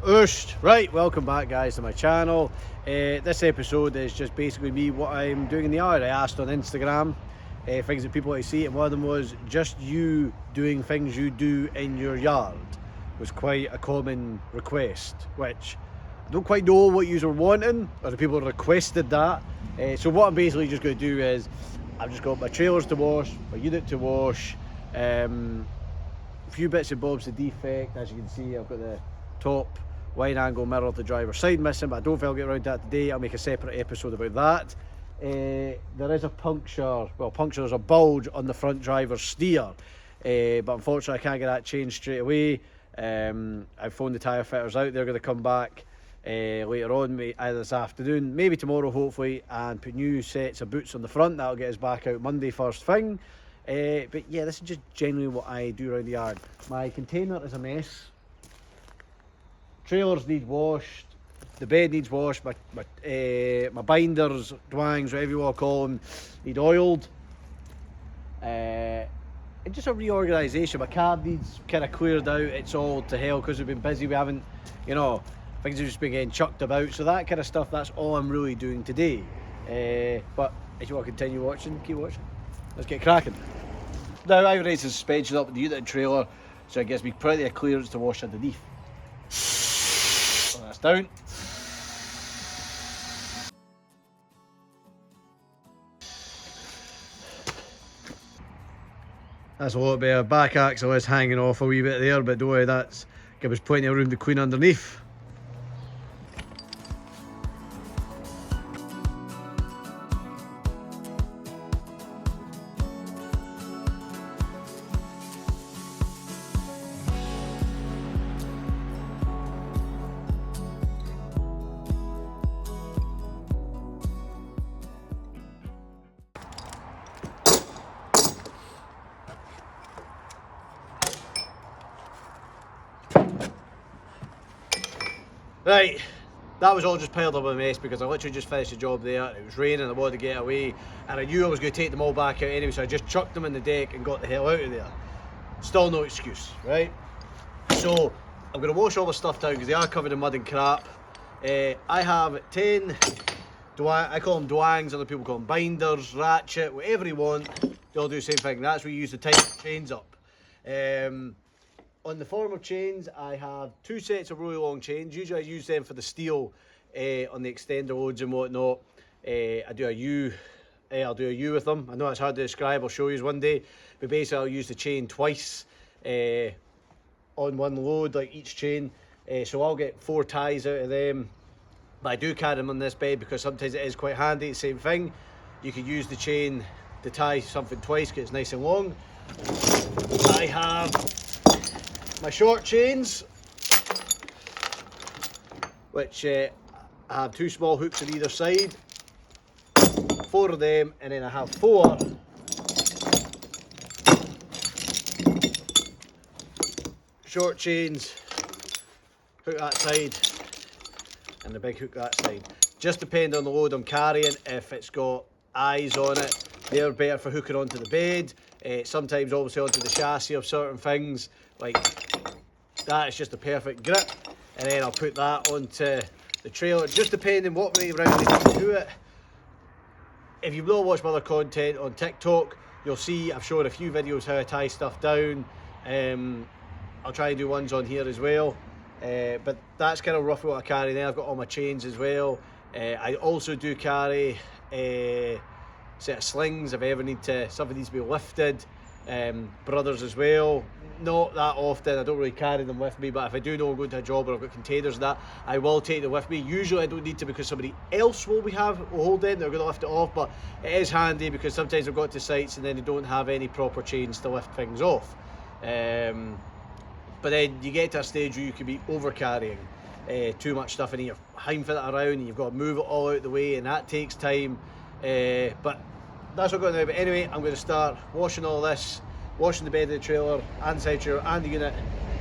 Oosh. Right, welcome back guys to my channel. This episode is just basically me, what I'm doing in the yard. I asked on Instagram things that people want to see, and one of them was just you doing things you do in your yard. Was quite a common request, which I don't quite know what you were wanting, or the people requested that. So what I'm basically just going to do is, I've just got my trailers to wash, my unit to wash, a few bits and bobs of defect. As you can see, I've got the top wide angle mirror of the driver's side missing, but I don't think I'll get around to that today. I'll make a separate episode about that. There is a puncture, there's a bulge on the front driver's steer, but unfortunately I can't get that changed straight away. I've phoned the tyre fitters out. They're going to come back later on, either this afternoon, maybe tomorrow hopefully, and put new sets of boots on the front. That'll get us back out Monday first thing. But yeah, this is just generally what I do around the yard. My container is a mess. Trailers need washed, the bed needs washed, my binders, dwangs, whatever you want to call them, need oiled. And just a reorganisation. My car needs kind of cleared out. It's all to hell because we've been busy. We haven't, things have just been getting chucked about. So that kind of stuff, that's all I'm really doing today. But if you want to continue watching, keep watching. Let's get cracking. Now I've raised the suspension up with the unit and trailer, so it gives me plenty of clearance to wash underneath. That's down. That's a lot better. Back axle is hanging off a wee bit there, but don't worry, that's give us plenty of room to clean underneath. Right, that was all just piled up a mess because I literally just finished the job there. It was raining, I wanted to get away, and I knew I was going to take them all back out anyway, so I just chucked them in the deck and got the hell out of there. Still no excuse, right? So I'm going to wash all the stuff down because they are covered in mud and crap. I have 10, I call them dwangs, other people call them binders, ratchet, whatever you want. They all do the same thing. That's where you use to tighten the chains up. On the former chains, I have 2 sets of really long chains. Usually I use them for the steel on the extender loads and whatnot. I'll do a U with them. I know it's hard to describe, I'll show you one day. But basically I'll use the chain twice on one load, like each chain. So I'll get 4 ties out of them. But I do carry them on this bed because sometimes it is quite handy. Same thing, you can use the chain to tie something twice because it's nice and long. I have my short chains, which I have 2 small hooks on either side, 4 of them, and then I have 4 short chains, hook that side, and the big hook that side. Just depending on the load I'm carrying, if it's got eyes on it, they're better for hooking onto the bed. Sometimes obviously onto the chassis of certain things, like that is just a perfect grip, and then I'll put that onto the trailer, just depending what way around I need to do it. If you've not watched my other content on TikTok, you'll see I've shown a few videos how I tie stuff down. I'll try and do ones on here as well, but that's kind of roughly what I carry. Then I've got all my chains as well. I also do carry a set of slings if I ever need to, something needs to be lifted. Brothers as well, not that often, I don't really carry them with me, but if I do know I'm going to a job or I've got containers and that, I will take them with me. Usually I don't need to because somebody else will hold it, they're going to lift it off, but it is handy because sometimes I've got to sites and then they don't have any proper chains to lift things off. But then you get to a stage where you can be over carrying too much stuff and you're hiving it around and you've got to move it all out the way, and that takes time. But that's what I'm going to do. But anyway, I'm going to start washing all this, washing the bed of the trailer and the side trailer and the unit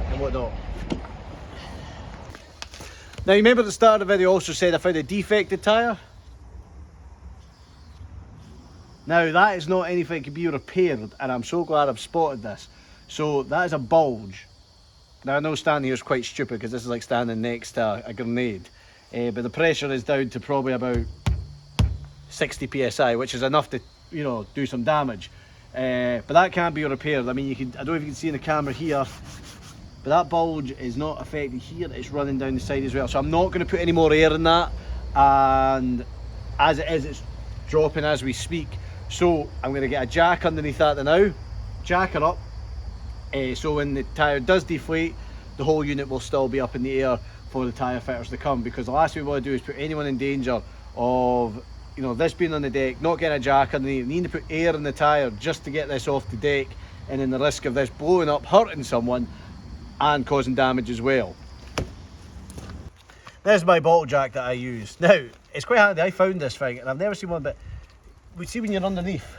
and whatnot. Now you remember at the start of the video I also said I found a defected tyre? Now that is not anything that can be repaired, and I'm so glad I've spotted this. So that is a bulge. Now I know standing here is quite stupid because this is like standing next to a grenade, but the pressure is down to probably about 60 psi, which is enough to, you know, do some damage. But that can't be repaired. I mean, you can, I don't know if you can see in the camera here, but that bulge is not affected here, it's running down the side as well. So I'm not going to put any more air in that, and as it is, it's dropping as we speak. So I'm going to get a jack underneath that now, jack her up, so when the tyre does deflate, the whole unit will still be up in the air for the tyre fitters to come, because the last thing we want to do is put anyone in danger of, you know, this being on the deck, not getting a jack underneath, needing to put air in the tyre just to get this off the deck, and then the risk of this blowing up, hurting someone and causing damage as well. There's my bottle jack that I use. Now, it's quite handy, I found this thing and I've never seen one, but we see when you're underneath,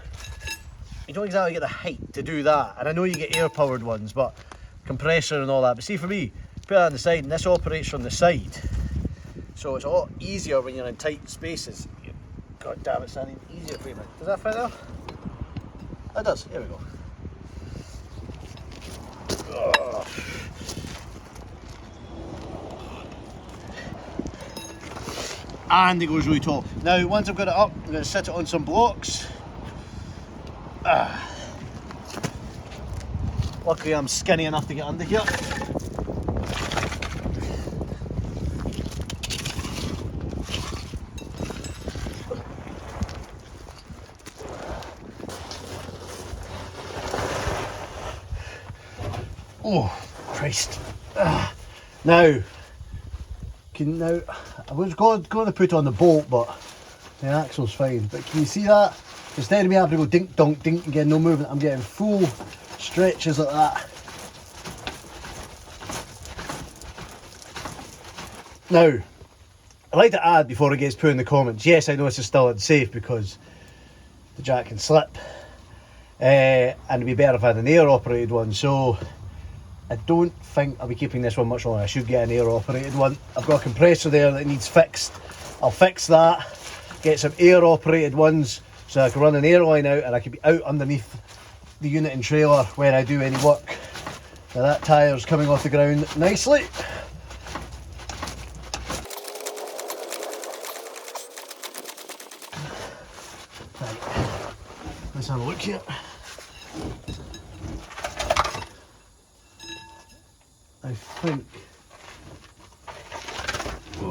you don't exactly get the height to do that. And I know you get air powered ones, but compressor and all that. But see, for me, put that on the side and this operates from the side. So it's a lot easier when you're in tight spaces. God damn it, Sandy, easier for me. Does that fit there? It does, here we go. Oh. And it goes really tall. Now, once I've got it up, I'm going to sit it on some blocks. Luckily, I'm skinny enough to get under here. Oh, Christ. Now, I was going to put on the bolt, but the axle's fine. But can you see that? Instead of me having to go dink donk dink and getting no movement, I'm getting full stretches like that. Now, I'd like to add before it gets put in the comments, yes, I know this is still unsafe because the jack can slip, and it'd be better if I had an air operated one. So I don't think I'll be keeping this one much longer. I should get an air operated one. I've got a compressor there that needs fixed. I'll fix that, get some air operated ones so I can run an air line out and I can be out underneath the unit and trailer when I do any work. Now that tyre's coming off the ground nicely. Right, let's have a look here. I think, oh,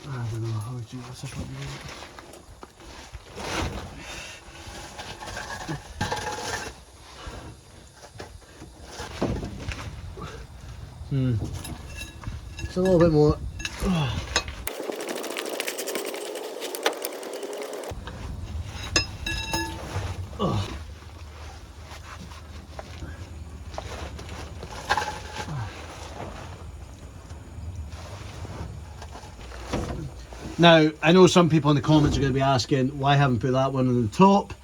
I don't know how to do this. It's a little bit more. Now, I know some people in the comments are going to be asking why I haven't put that one on the top,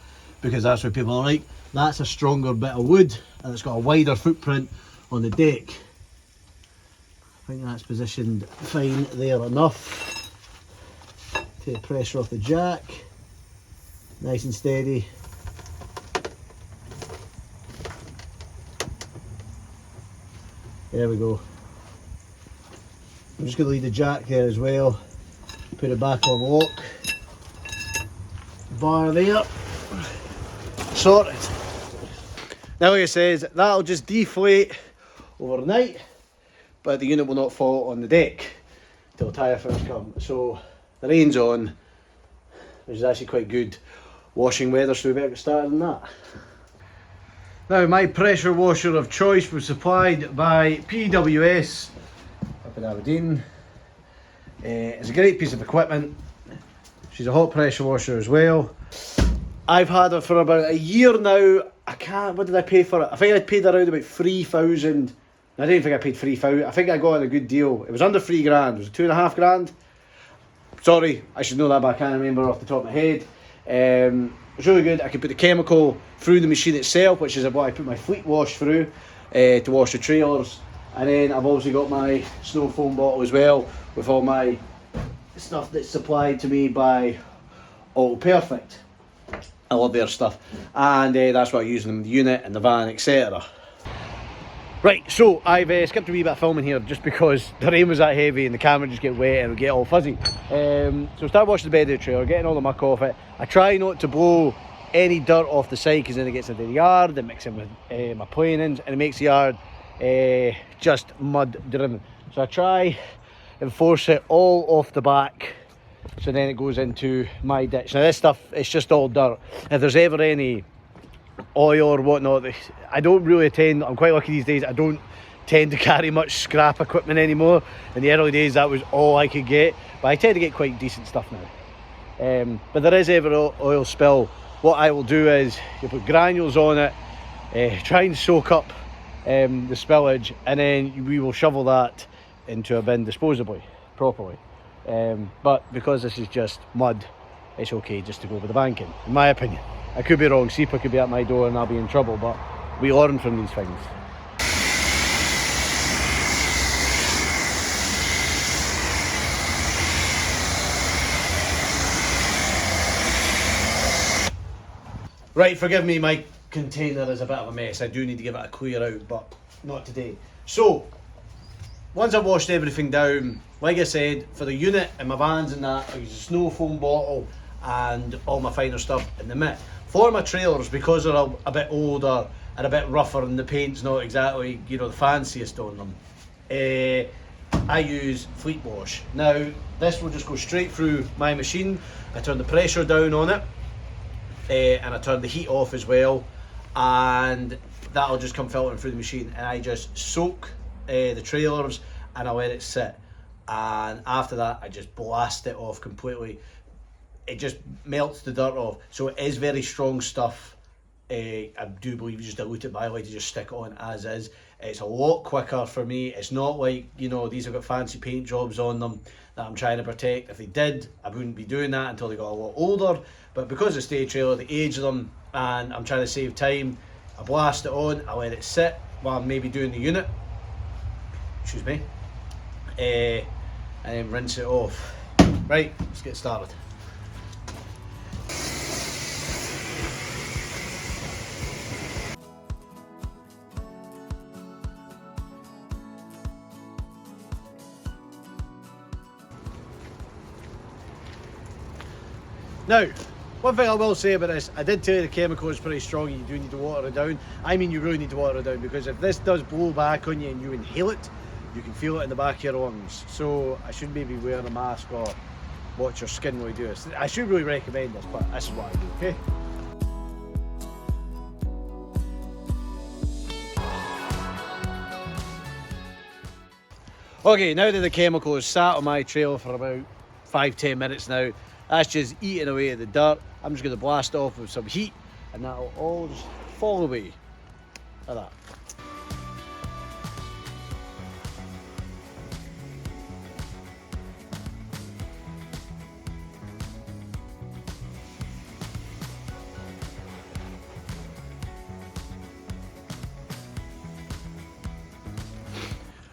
because that's what people are like. That's a stronger bit of wood and it's got a wider footprint on the deck. I think that's positioned fine there enough. Take the pressure off the jack, nice and steady. There we go. I'm just going to leave the jack there as well. Put it back on lock. Bar there. Sorted. Now, like I says, that'll just deflate overnight, but the unit will not fall on the deck till tyre fitters come. So the rain's on, which is actually quite good washing weather, so we better get started on that. Now, my pressure washer of choice was supplied by PWS up in Aberdeen. It's a great piece of equipment. She's a hot pressure washer as well. I've had it for about a year now. What did I pay for it? I think I paid around about 3,000. I don't think I paid 3,000. I think I got a good deal. It was under 3 grand. It was 2.5 grand. Sorry, I should know that, but I can't remember off the top of my head. It was really good. I could put the chemical through the machine itself, which is what I put my fleet wash through to wash the trailers. And then I've also got my snow foam bottle as well, with all my stuff that's supplied to me by All Perfect. I love their stuff, and that's what I use in the unit and the van, etc. Right, so I've skipped a wee bit of filming here just because the rain was that heavy and the camera just get wet and it'll get all fuzzy. So start washing the bed of the trailer, getting all the muck off it. I try not to blow any dirt off the side because then it gets into the yard, it mixes in with my planings and it makes the yard just mud driven. So I try and force it all off the back so then it goes into my ditch. Now this stuff, it's just all dirt. If there's ever any oil or whatnot, I don't really tend, I'm quite lucky these days, I don't tend to carry much scrap equipment anymore. In the early days that was all I could get, but I tend to get quite decent stuff now. But there is ever oil spill, what I will do is you put granules on it, try and soak up the spillage, and then we will shovel that into a bin disposably, properly. But because this is just mud, it's okay just to go with the banking, in my opinion. I could be wrong, SEPA could be at my door and I'll be in trouble, but we learn from these things. Right, forgive me, my container is a bit of a mess. I do need to give it a clear out, but not today. So, once I've washed everything down, like I said, for the unit and my vans and that, I use a snow foam bottle and all my finer stuff in the mitt. For my trailers, because they're a bit older and a bit rougher and the paint's not exactly, you know, the fanciest on them, I use Fleet Wash. Now, this will just go straight through my machine. I turn the pressure down on it, and I turn the heat off as well, and that'll just come filtering through the machine, and I just soak the trailers and I let it sit, and after that I just blast it off completely. It just melts the dirt off, so it is very strong stuff. I do believe you just dilute it, but I like to just stick it on as is. It's a lot quicker for me. It's not like, you know, these have got fancy paint jobs on them that I'm trying to protect. If they did, I wouldn't be doing that until they got a lot older, but because it's day trailer, the age of them, and I'm trying to save time, I blast it on, I let it sit while I'm maybe doing the unit, excuse me, and then rinse it off. Right, let's get started. Now, one thing I will say about this, I did tell you the chemical is pretty strong and you do need to water it down. I mean, you really need to water it down, because if this does blow back on you and you inhale it, you can feel it in the back of your lungs. So I should maybe wear a mask or watch your skin while you do this. I should really recommend this, but this is what I do, okay? Okay, now that the chemical has sat on my trailer for about 5-10 minutes now, that's just eating away at the dirt. I'm just going to blast it off with some heat and that'll all just fall away like that.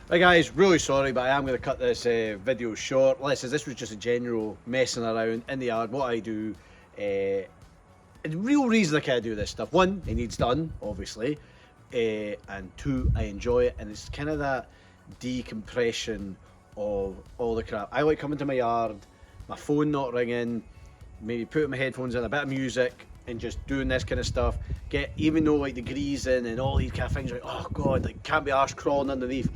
Right guys, really sorry, but I am going to cut this video short. Like I said, this was just a general messing around in the yard, what I do. The real reason I can't do this stuff, one, it needs done, obviously, and two, I enjoy it, and it's kind of that decompression of all the crap. I like coming to my yard, my phone not ringing, maybe putting my headphones in, a bit of music, and just doing this kind of stuff. Even though like the greasing and all these kind of things, like, oh god, like can't be arsed crawling underneath.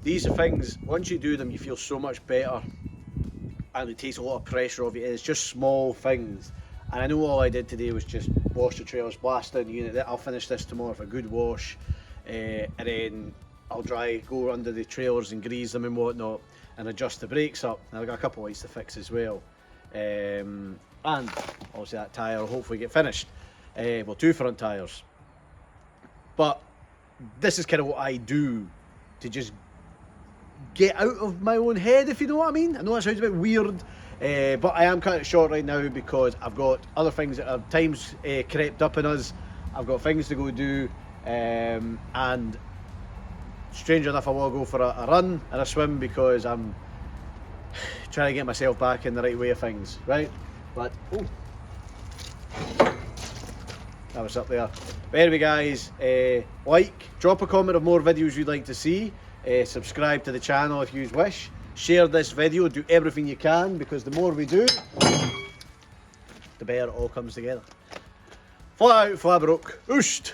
These are things, once you do them, you feel so much better, and it takes a lot of pressure off you. It's just small things, and I know all I did today was just wash the trailers, blast down the unit. I'll finish this tomorrow for a good wash, and then I'll go under the trailers and grease them and whatnot, and adjust the brakes up. And I've got a couple of lights to fix as well, and obviously that tyre will hopefully get finished. Well, 2 front tyres, but this is kind of what I do to just get out of my own head, if you know what I mean. I know that sounds a bit weird, but I am cutting it short right now because I've got other things that are times crept up in us. I've got things to go do, and strange enough I will go for a run and a swim because I'm trying to get myself back in the right way of things, right? But oh, I was up there. But anyway guys, like, drop a comment of more videos you'd like to see, subscribe to the channel if you wish, share this video, do everything you can, because the more we do, the better it all comes together. Flat out, flat broke, ooshed.